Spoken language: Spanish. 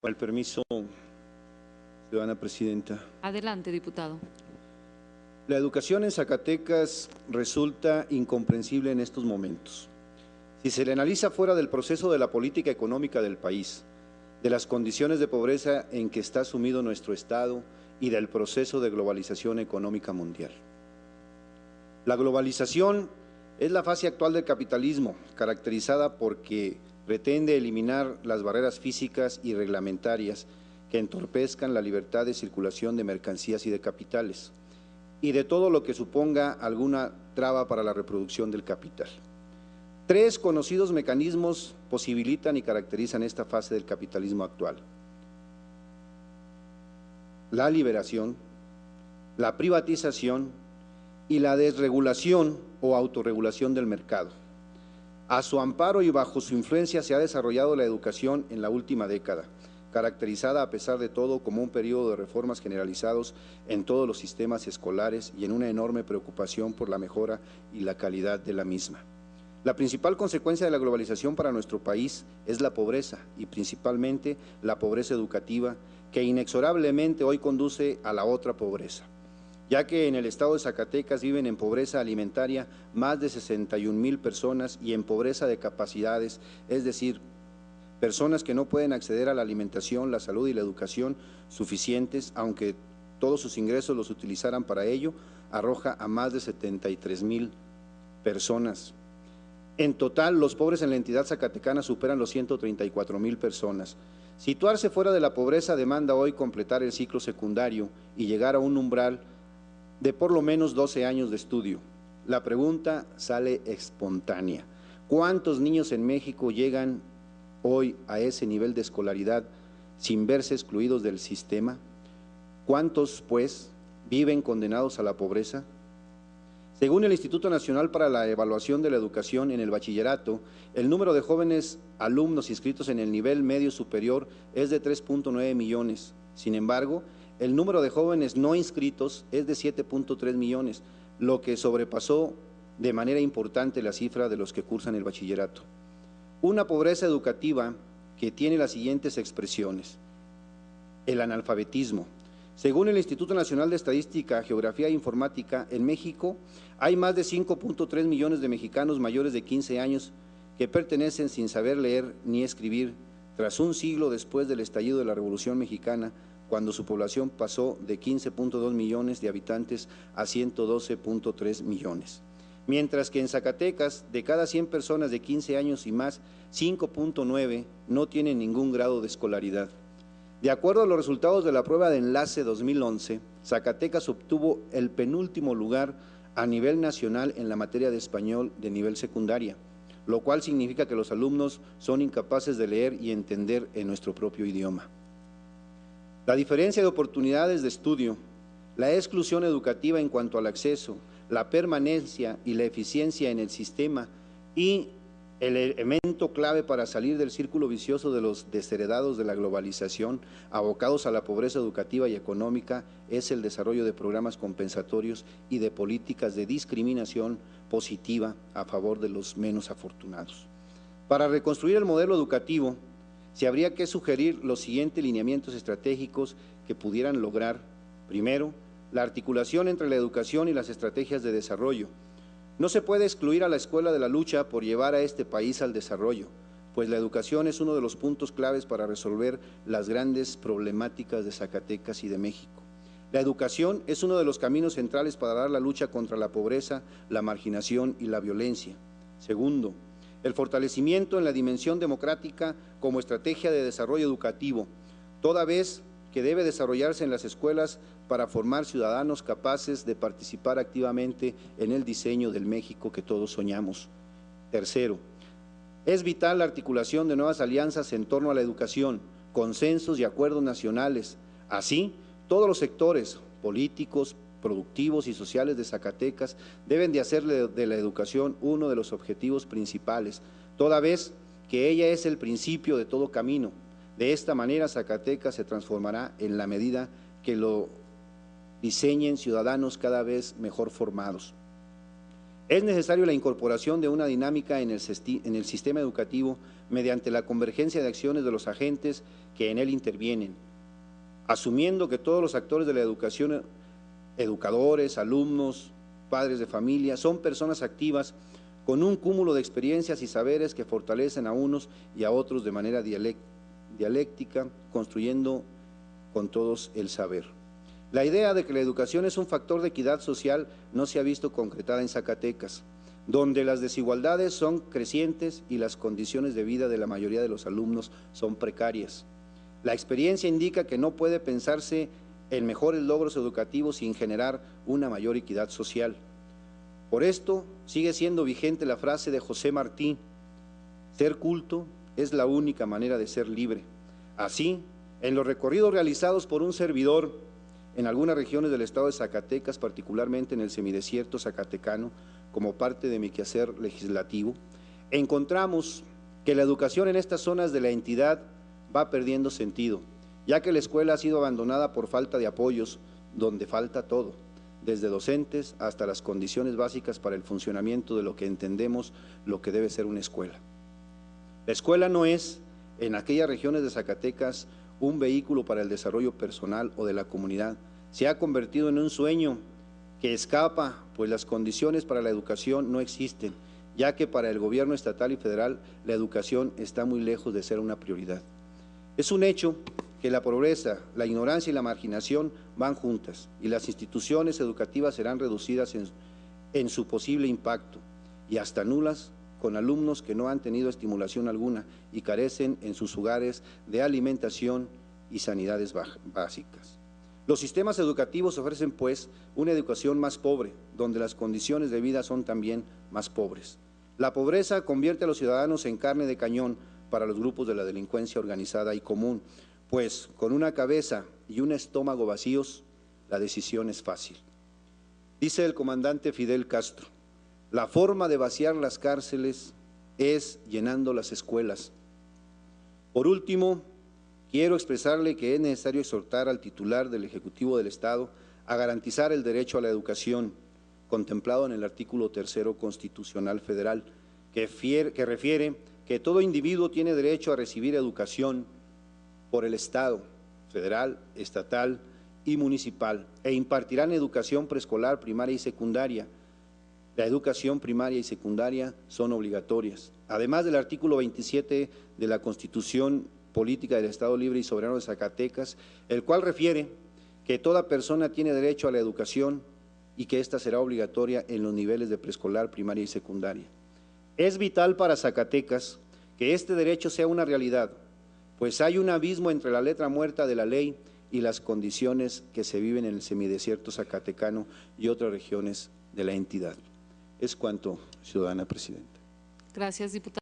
Con el permiso, ciudadana presidenta. Adelante, diputado. La educación en Zacatecas resulta incomprensible en estos momentos. Si se le analiza fuera del proceso de la política económica del país, de las condiciones de pobreza en que está sumido nuestro Estado y del proceso de globalización económica mundial. La globalización es la fase actual del capitalismo, caracterizada porque pretende eliminar las barreras físicas y reglamentarias que entorpezcan la libertad de circulación de mercancías y de capitales, y de todo lo que suponga alguna traba para la reproducción del capital. Tres conocidos mecanismos posibilitan y caracterizan esta fase del capitalismo actual: la liberación, la privatización y la desregulación o autorregulación del mercado. A su amparo y bajo su influencia se ha desarrollado la educación en la última década, caracterizada a pesar de todo como un periodo de reformas generalizados en todos los sistemas escolares y en una enorme preocupación por la mejora y la calidad de la misma. La principal consecuencia de la globalización para nuestro país es la pobreza, y principalmente la pobreza educativa, que inexorablemente hoy conduce a la otra pobreza, ya que en el estado de Zacatecas viven en pobreza alimentaria más de 61,000 personas y en pobreza de capacidades, es decir, personas que no pueden acceder a la alimentación, la salud y la educación suficientes, aunque todos sus ingresos los utilizaran para ello, arroja a más de 73,000 personas. En total, los pobres en la entidad zacatecana superan los 134,000 personas. Situarse fuera de la pobreza demanda hoy completar el ciclo secundario y llegar a un umbral de por lo menos 12 años de estudio. La pregunta sale espontánea: ¿cuántos niños en México llegan hoy a ese nivel de escolaridad sin verse excluidos del sistema? ¿Cuántos, pues, viven condenados a la pobreza? Según el Instituto Nacional para la Evaluación de la Educación en el Bachillerato, el número de jóvenes alumnos inscritos en el nivel medio superior es de 3.9 millones. Sin embargo, el número de jóvenes no inscritos es de 7.3 millones, lo que sobrepasó de manera importante la cifra de los que cursan el bachillerato. Una pobreza educativa que tiene las siguientes expresiones: el analfabetismo. Según el Instituto Nacional de Estadística, Geografía e Informática, en México hay más de 5.3 millones de mexicanos mayores de 15 años que pertenecen sin saber leer ni escribir, tras un siglo después del estallido de la Revolución Mexicana, cuando su población pasó de 15.2 millones de habitantes a 112.3 millones. Mientras que en Zacatecas, de cada 100 personas de 15 años y más, 5.9 no tienen ningún grado de escolaridad. De acuerdo a los resultados de la prueba de enlace 2011, Zacatecas obtuvo el penúltimo lugar a nivel nacional en la materia de español de nivel secundaria, lo cual significa que los alumnos son incapaces de leer y entender en nuestro propio idioma. La diferencia de oportunidades de estudio, la exclusión educativa en cuanto al acceso, la permanencia y la eficiencia en el sistema y el elemento clave para salir del círculo vicioso de los desheredados de la globalización, abocados a la pobreza educativa y económica, es el desarrollo de programas compensatorios y de políticas de discriminación positiva a favor de los menos afortunados. Para reconstruir el modelo educativo, se habría que sugerir los siguientes lineamientos estratégicos que pudieran lograr: primero, la articulación entre la educación y las estrategias de desarrollo. No se puede excluir a la escuela de la lucha por llevar a este país al desarrollo, pues la educación es uno de los puntos claves para resolver las grandes problemáticas de Zacatecas y de México. La educación es uno de los caminos centrales para dar la lucha contra la pobreza, la marginación y la violencia. Segundo, el fortalecimiento en la dimensión democrática como estrategia de desarrollo educativo, toda vez que debe desarrollarse en las escuelas para formar ciudadanos capaces de participar activamente en el diseño del México que todos soñamos. Tercero, es vital la articulación de nuevas alianzas en torno a la educación, consensos y acuerdos nacionales. Así, todos los sectores políticos, productivos y sociales de Zacatecas deben de hacer de la educación uno de los objetivos principales, toda vez que ella es el principio de todo camino. De esta manera, Zacatecas se transformará en la medida que lo diseñen ciudadanos cada vez mejor formados. Es necesario la incorporación de una dinámica en el sistema educativo mediante la convergencia de acciones de los agentes que en él intervienen, asumiendo que todos los actores de la educación, educadores, alumnos, padres de familia, son personas activas con un cúmulo de experiencias y saberes que fortalecen a unos y a otros de manera dialéctica, construyendo con todos el saber. La idea de que la educación es un factor de equidad social no se ha visto concretada en Zacatecas, donde las desigualdades son crecientes y las condiciones de vida de la mayoría de los alumnos son precarias. La experiencia indica que no puede pensarse en mejores logros educativos sin generar una mayor equidad social. Por esto sigue siendo vigente la frase de José Martí: ser culto es la única manera de ser libre. Así, en los recorridos realizados por un servidor en algunas regiones del estado de Zacatecas, particularmente en el semidesierto zacatecano, como parte de mi quehacer legislativo, encontramos que la educación en estas zonas de la entidad va perdiendo sentido, ya que la escuela ha sido abandonada por falta de apoyos, donde falta todo, desde docentes hasta las condiciones básicas para el funcionamiento de lo que entendemos lo que debe ser una escuela. La escuela no es, en aquellas regiones de Zacatecas, un vehículo para el desarrollo personal o de la comunidad. Se ha convertido en un sueño que escapa, pues las condiciones para la educación no existen, ya que para el gobierno estatal y federal la educación está muy lejos de ser una prioridad. Es un hecho que la pobreza, la ignorancia y la marginación van juntas y las instituciones educativas serán reducidas en su posible impacto y hasta nulas, con alumnos que no han tenido estimulación alguna y carecen en sus hogares de alimentación y sanidades básicas. Los sistemas educativos ofrecen, pues, una educación más pobre, donde las condiciones de vida son también más pobres. La pobreza convierte a los ciudadanos en carne de cañón para los grupos de la delincuencia organizada y común, pues con una cabeza y un estómago vacíos, la decisión es fácil. Dice el comandante Fidel Castro: la forma de vaciar las cárceles es llenando las escuelas. Por último, quiero expresarle que es necesario exhortar al titular del Ejecutivo del Estado a garantizar el derecho a la educación, contemplado en el artículo 3º Constitucional Federal, que refiere que todo individuo tiene derecho a recibir educación por el Estado, federal, estatal y municipal, e impartirán educación preescolar, primaria y secundaria. La educación primaria y secundaria son obligatorias. Además del artículo 27 de la Constitución Política del Estado Libre y Soberano de Zacatecas, el cual refiere que toda persona tiene derecho a la educación y que ésta será obligatoria en los niveles de preescolar, primaria y secundaria. Es vital para Zacatecas que este derecho sea una realidad, pues hay un abismo entre la letra muerta de la ley y las condiciones que se viven en el semidesierto zacatecano y otras regiones de la entidad. Es cuanto, ciudadana presidenta. Gracias, diputado.